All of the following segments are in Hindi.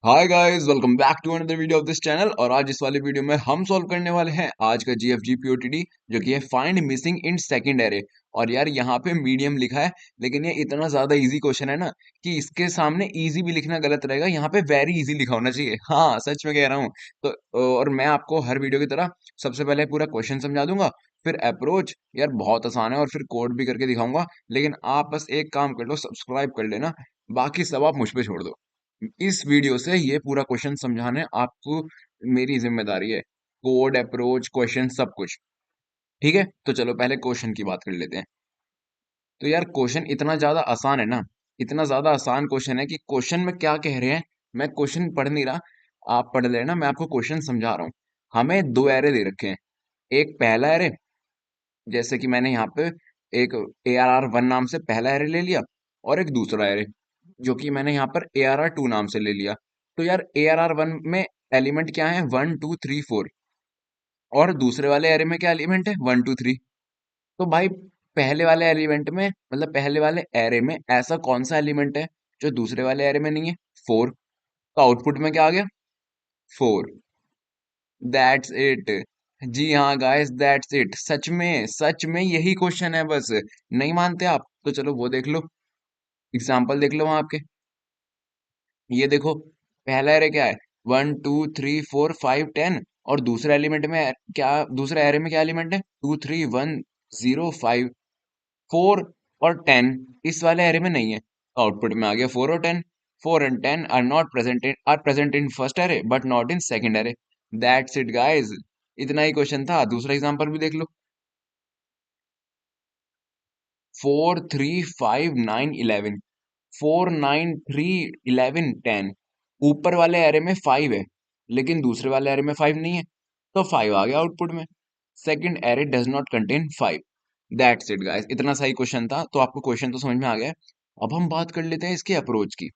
Hi guys, welcome back to another video of this channel. और आज इस वाले वीडियो में हम सॉल्व करने वाले हैं आज का जीएफजी पीओटीडी, जो कि है find missing in second array. और यार यहाँ पे मीडियम लिखा है, लेकिन ये इतना ज्यादा इजी क्वेश्चन है ना कि इसके सामने इजी भी लिखना गलत रहेगा। यहाँ पे वेरी इजी लिखा होना चाहिए। हाँ, सच में कह रहा हूँ। तो और मैं आपको हर वीडियो की तरह सबसे पहले पूरा क्वेश्चन समझा दूंगा, फिर अप्रोच यार बहुत आसान है, और फिर कोड भी करके दिखाऊंगा। लेकिन आप बस एक काम कर लो, सब्सक्राइब कर लेना, बाकी सब आप मुझ पे छोड़ दो। इस वीडियो से ये पूरा क्वेश्चन समझाने आपको मेरी जिम्मेदारी है। कोड, अप्रोच, क्वेश्चन, सब कुछ। ठीक है, तो चलो पहले क्वेश्चन की बात कर लेते हैं। तो यार क्वेश्चन इतना ज्यादा आसान है ना, इतना ज्यादा आसान क्वेश्चन है कि क्वेश्चन में क्या कह रहे हैं, मैं क्वेश्चन पढ़ नहीं रहा, आप पढ़ लेना। मैं आपको क्वेश्चन समझा रहा हूँ। हमें दो एरे दे रखे हैं। एक पहला एरे, जैसे कि मैंने यहाँ पे एक ARR1 नाम से पहला एरे ले लिया, और एक दूसरा एरे जो कि मैंने यहाँ पर ARR2 नाम से ले लिया। तो यार ARR1 में एलिमेंट क्या है? 1 2 3 4। और दूसरे वाले एरे में क्या एलिमेंट है? 1 2 3। तो भाई पहले वाले एलिमेंट में, मतलब पहले वाले एरे में ऐसा कौन सा एलिमेंट है जो दूसरे वाले एरे में नहीं है? 4। तो आउटपुट में क्या आ गया? 4। That's it. जी हाँ गाइस, दैट्स इट। सच में यही क्वेश्चन है बस। नहीं मानते आप तो चलो वो देख लो, एग्जाम्पल देख लो वहां आपके। ये देखो, पहला एरे क्या है? 1 2 3 4 5 10। और दूसरे एलिमेंट में क्या, दूसरे एरे में क्या एलिमेंट है? 2 3 1 0 5 4 और 10। इस वाले एरे में नहीं है, आउटपुट में आ गया 4 और 10। 4 and 10 are not present in first array but not in second array. That's it guys. इतना ही क्वेश्चन था। दूसरा एग्जांपल भी देख लो। 4 3 5 9 11। 4 9 3 11 10। ऊपर वाले एरे में 5 है, लेकिन दूसरे वाले एरे में 5 नहीं है, तो 5 आ गया आउटपुट में। Second array does not contain 5। That's it guys. इतना सही क्वेश्चन था, तो आपको क्वेश्चन तो समझ में आ गया है। अब हम बात कर लेते हैं इसके अप्रोच की।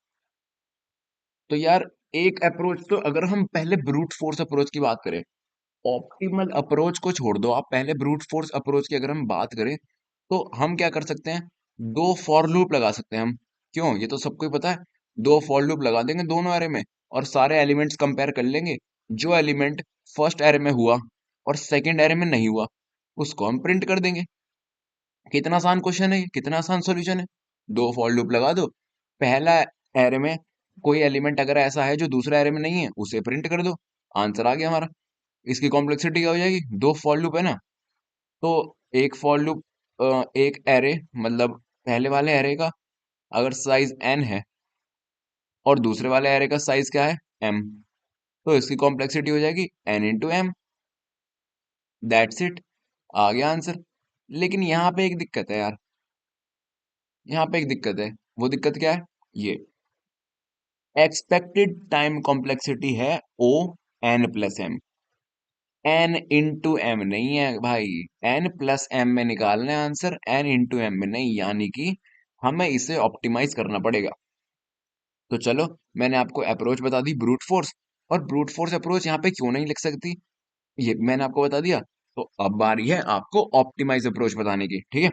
तो यार एक अप्रोच, तो अगर हम पहले ब्रूट फोर्स अप्रोच की बात करें, ऑप्टिमल अप्रोच को छोड़ दो, आप पहले ब्रूट फोर्स अप्रोच की अगर हम बात करें, तो हम क्या कर सकते हैं? दो फॉर लूप लगा सकते हैं हम। क्यों? ये तो सबको ही पता है। दो फॉर लूप लगा देंगे दोनों एरे में, और सारे एलिमेंट्स कंपेयर कर लेंगे। जो एलिमेंट फर्स्ट एरे में हुआ और सेकंड एरे में नहीं हुआ, उसको हम प्रिंट कर देंगे। कितना आसान क्वेश्चन है ये, कितना आसान सॉल्यूशन है। दो फॉर लूप लगा दो, पहला एरे में कोई एलिमेंट अगर ऐसा है जो दूसरे एरे में नहीं है, उसे प्रिंट कर दो, आंसर आ गया हमारा। इसकी कॉम्प्लेक्सिटी क्या हो जाएगी? दो फॉर लूप है ना, तो एक फॉर लूप, एक एरे, मतलब पहले वाले एरे का अगर साइज n है और दूसरे वाले एरे का साइज क्या है? m, तो इसकी कॉम्प्लेक्सिटी हो जाएगी n × m। दैट्स इट, आ गया आंसर। लेकिन यहाँ पे एक दिक्कत है यार, यहाँ पे एक दिक्कत है। वो दिक्कत क्या है? ये एक्सपेक्टेड टाइम कॉम्प्लेक्सिटी है O n + m। n × m नहीं है भाई, n + m में निकालना है आंसर, n × m में नहीं। यानी कि हमें इसे ऑप्टिमाइज करना पड़ेगा। तो चलो, मैंने आपको अप्रोच बता दी ब्रूट फोर्स, और ब्रूट फोर्स अप्रोच यहाँ पे क्यों नहीं लिख सकती, ये मैंने आपको बता दिया। तो अब बारी है आपको ऑप्टिमाइज अप्रोच बताने की। ठीक है,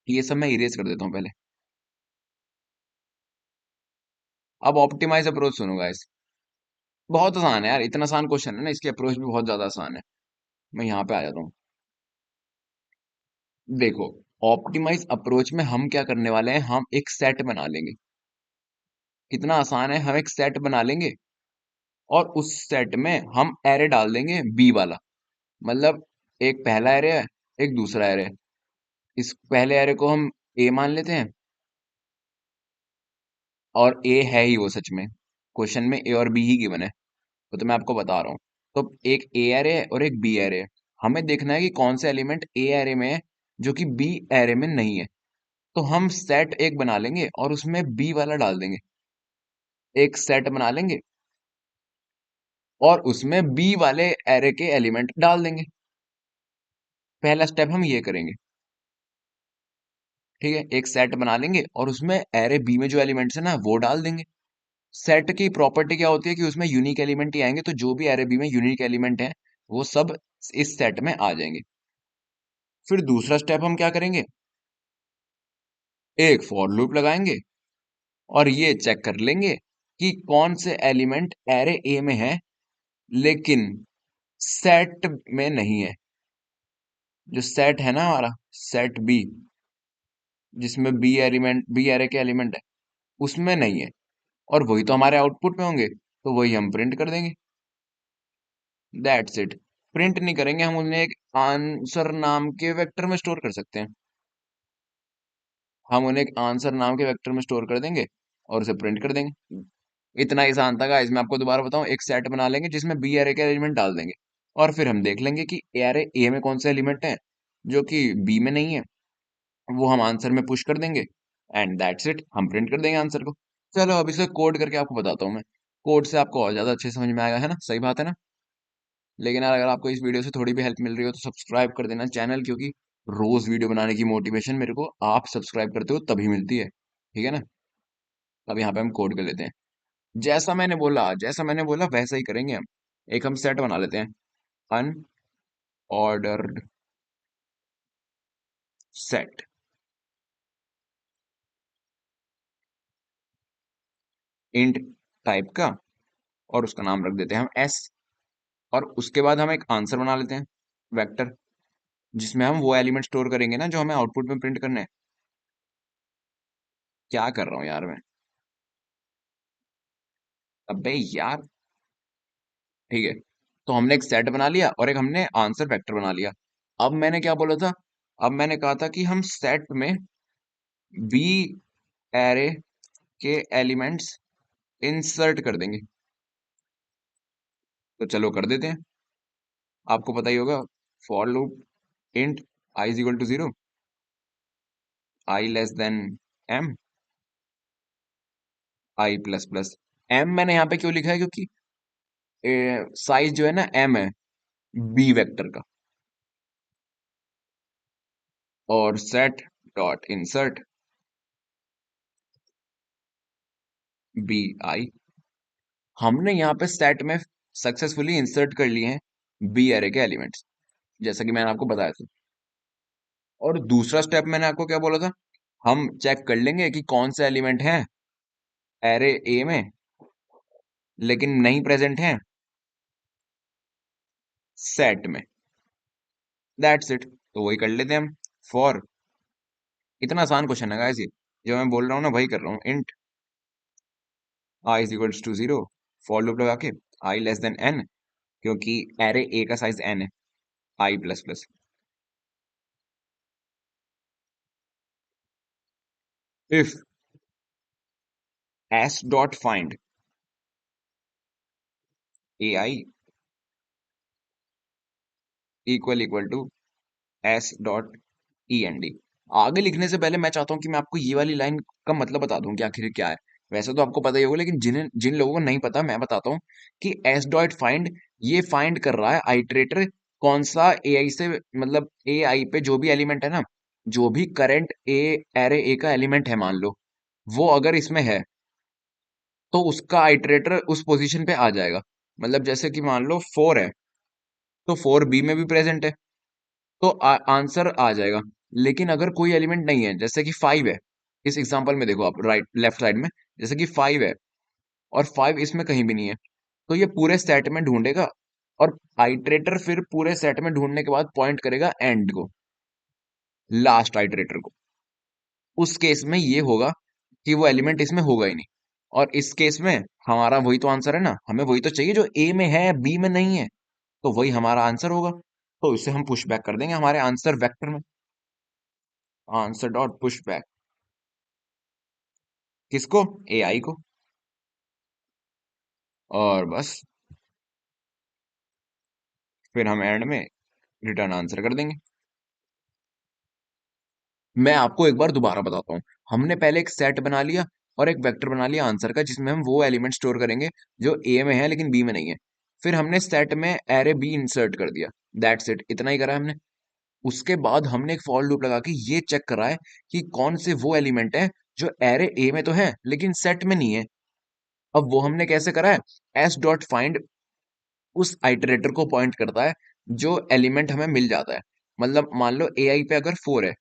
ये सब मैं इरेज कर देता हूँ पहले। अब ऑप्टिमाइज अप्रोच सुनो गाइस। बहुत आसान है यार, इतना आसान क्वेश्चन है ना, इसकी अप्रोच भी बहुत ज्यादा आसान है। मैं यहाँ पे आ जाता हूँ। देखो, ऑप्टिमाइज अप्रोच में हम क्या करने वाले हैं, हम एक सेट बना लेंगे। कितना आसान है, हम एक सेट बना लेंगे, और उस सेट में हम एरे डाल देंगे बी वाला। मतलब एक पहला एरे है, एक दूसरा एरे है। इस पहले एरे को हम ए मान लेते हैं, और ए है ही वो सच में। क्वेश्चन में ए और बी ही गिवन है, तो मैं आपको बता रहा हूँ। तो एक ए एरे है और एक बी एरे है। हमें देखना है कि कौन सा एलिमेंट ए एरे में है जो कि बी एरे में नहीं है। तो हम सेट एक बना लेंगे और उसमें बी वाला डाल देंगे। एक सेट बना लेंगे और उसमें बी वाले एरे के एलिमेंट डाल देंगे। पहला स्टेप हम ये करेंगे। ठीक है, एक सेट बना लेंगे और उसमें एरे बी में जो एलिमेंट्स है ना, वो डाल देंगे। सेट की प्रॉपर्टी क्या होती है कि उसमें यूनिक एलिमेंट ही आएंगे, तो जो भी एरे बी में यूनिक एलिमेंट है, वो सब इस सेट में आ जाएंगे। फिर दूसरा स्टेप हम क्या करेंगे? एक फॉर लूप लगाएंगे और ये चेक कर लेंगे कि कौन से एलिमेंट एरे ए में है लेकिन सेट में नहीं है। जो सेट है ना हमारा, सेट बी, जिसमें बी एलिमेंट, बी एरे के एलिमेंट है, उसमें नहीं है, और वही तो हमारे आउटपुट में होंगे, तो वही हम प्रिंट कर देंगे। That's it. प्रिंट नहीं करेंगे, हम उन्हें एक आंसर नाम के वेक्टर में स्टोर कर सकते हैं। हम उन्हें एक आंसर नाम के वेक्टर में स्टोर कर देंगे और उसे प्रिंट कर देंगे। इतना ही आसान था गाइस। मैं आपको दोबारा बताऊं, एक सेट बना लेंगे जिसमें बी एरे के एलिमेंट डाल देंगे, और फिर हम देख लेंगे कि एरे ए में कौन से एलिमेंट हैं जो कि बी में नहीं है, वो हम आंसर में पुश कर देंगे, एंड दैट्स इट, हम प्रिंट कर देंगे आंसर को। चलो अब इसे कोड करके आपको बताता हूँ मैं। कोड से आपको और ज्यादा अच्छे से समझ में आएगा, है ना? सही बात है ना? लेकिन यार, अगर आपको इस वीडियो से थोड़ी भी हेल्प मिल रही हो तो सब्सक्राइब कर देना चैनल, क्योंकि रोज वीडियो बनाने की मोटिवेशन मेरे को आप सब्सक्राइब करते हो तभी मिलती है, ठीक है ना? अब यहाँ पे हम कोड कर लेते हैं। जैसा मैंने बोला वैसा ही करेंगे हम। एक हम सेट बना लेते हैं, अनऑर्डर्ड सेट, इंट टाइप का, और उसका नाम रख देते हैं हम एस। और उसके बाद हम एक आंसर बना लेते हैं, वेक्टर, जिसमें हम वो एलिमेंट स्टोर करेंगे ना जो हमें आउटपुट में प्रिंट करने हैं। क्या कर रहा हूँ यार मैं? अबे यार, ठीक है। तो हमने एक सेट बना लिया और एक हमने आंसर वेक्टर बना लिया। अब मैंने क्या बोला था? अब मैंने कहा था कि हम सेट में बी एरे के एलिमेंट्स इंसर्ट कर देंगे। तो चलो कर देते हैं। आपको पता ही होगा, for loop int I is equal to 0, I less than M, I plus plus M. मैंने यहाँ पे क्यों लिखा है? क्योंकि साइज जो है ना एम है बी वेक्टर का। और set dot insert B I, हमने यहाँ पे सेट में सक्सेसफुली इंसर्ट कर लिए हैं बी एरे के एलिमेंट्स, जैसा कि मैंने आपको बताया था। और दूसरा स्टेप मैंने आपको क्या बोला था? हम चेक कर लेंगे कि कौन से एलिमेंट हैं एरे ए में लेकिन नहीं प्रेजेंट हैं सेट में। That's it. तो वही कर लेते हैं हम। फॉर, इतना आसान क्वेश्चन है गाइस ये, जो मैं बोल रहा हूँ ना वही कर रहा हूँ। Int I is equals to 0, for loop लगा के आई लेस देन एन, क्योंकि एरे ए का साइज एन है, I plus plus. If S dot find A I equal equal to S dot E N D. आगे लिखने से पहले मैं चाहता हूँ कि मैं आपको ये वाली लाइन का मतलब बता दूं कि आखिर क्या है। वैसे तो आपको पता ही होगा, लेकिन जिन जिन लोगों को नहीं पता मैं बताता हूँ कि एस डॉट फाइंड, ये फाइंड कर रहा है आइटरेटर कौन सा ए आई से, मतलब ए आई पे जो भी एलिमेंट है ना, जो भी करंट ए एरे ए का एलिमेंट है मान लो, वो अगर इसमें है तो उसका आइटरेटर उस पोजीशन पे आ जाएगा। मतलब जैसे कि मान लो 4 है, तो 4 बी में भी प्रेजेंट है, तो आंसर आ जाएगा। लेकिन अगर कोई एलिमेंट नहीं है, जैसे कि 5 है, इस एग्जांपल में देखो आप राइट लेफ्ट साइड में, जैसे कि 5 है और 5 इसमें कहीं भी नहीं है, तो ये पूरे सेट में ढूंढेगा, और आइटरेटर फिर पूरे सेट में ढूंढने के बाद पॉइंट करेगा एंड को, लास्ट आइटरेटर को। उस केस में ये होगा कि वो एलिमेंट इसमें होगा ही नहीं। और इस केस में हमारा वही तो आंसर है ना, हमें वही तो चाहिए जो ए में है बी में नहीं है, तो वही हमारा आंसर होगा। तो इसे हम पुश बैक कर देंगे हमारे आंसर वेक्टर में। आंसर डॉट पुश बैक, किसको? एआई को। और बस फिर हम एंड में रिटर्न आंसर कर देंगे। मैं आपको एक बार दोबारा बताता हूँ। हमने पहले एक सेट बना लिया और एक वेक्टर बना लिया आंसर का, जिसमें हम वो एलिमेंट स्टोर करेंगे जो ए में है लेकिन बी में नहीं है। फिर हमने सेट में एरे बी इंसर्ट कर दिया। दैट्स इट, इतना ही करा हमने। उसके बाद हमने एक फॉर लूप लगा के ये चेक करा है कि कौन से वो एलिमेंट है जो एरे ए में तो है लेकिन सेट में नहीं है। अब वो हमने कैसे करा है? एस डॉट फाइंड उस आइटरेटर को पॉइंट करता है जो एलिमेंट हमें मिल जाता है। मतलब मान लो ए आई पे अगर 4 है,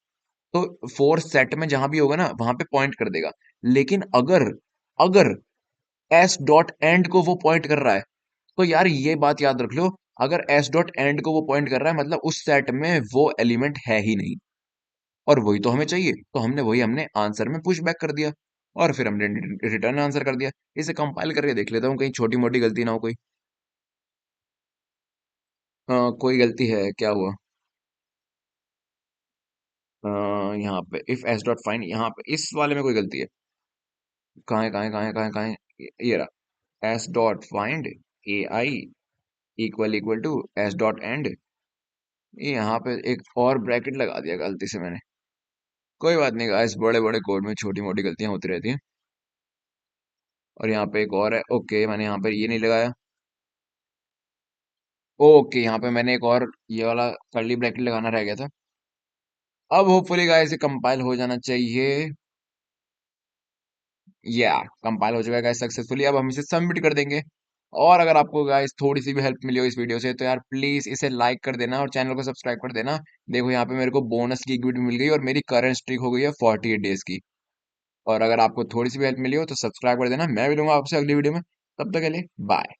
तो 4 सेट में जहां भी होगा ना वहां पे पॉइंट कर देगा। लेकिन अगर अगर एस डॉट एंड को वो पॉइंट कर रहा है। तो यार ये बात याद रख लो, अगर एस डॉट एंड को वो पॉइंट कर रहा है मतलब उस सेट में वो एलिमेंट है ही नहीं, और वही तो हमें चाहिए, तो हमने आंसर में पुश बैक कर दिया और फिर हमने रिटर्न आंसर कर दिया। इसे कंपाइल करके देख लेता हूँ कहीं छोटी मोटी गलती ना हो कोई। कोई गलती है क्या हुआ? यहाँ पे इफ एस डॉट फाइंड, यहाँ पे इस वाले में कोई गलती है? कहाँ है? ये रहा, S dot find A I equal to S dot end. ये यहाँ पे एक और ब्रैकेट लगा दिया गलती से मैंने। कोई बात नहीं गाइस, बड़े बड़े कोड में छोटी मोटी गलतियां होती रहती हैं। और यहाँ पे एक और है, ओके मैंने यहाँ पे ये नहीं लगाया। ओके यहाँ पे मैंने एक और ये वाला कर्ली ब्रैकेट लगाना रह गया था। अब होपफुली गाइस ये कंपाइल हो जाना चाहिए। या कंपाइल हो चुका है गाइस सक्सेसफुली। अब हम इसे सबमिट कर देंगे। और अगर आपको गाइस थोड़ी सी भी हेल्प मिली हो इस वीडियो से तो यार प्लीज इसे लाइक कर देना और चैनल को सब्सक्राइब कर देना। देखो यहाँ पे मेरे को बोनस की इक्विटी मिल गई और मेरी करंट स्ट्रीक हो गई है 48 डेज की। और अगर आपको थोड़ी सी भी हेल्प मिली हो तो सब्सक्राइब कर देना। मैं मिलूंगा आपसे अगली वीडियो में, तब तक के लिए बाय।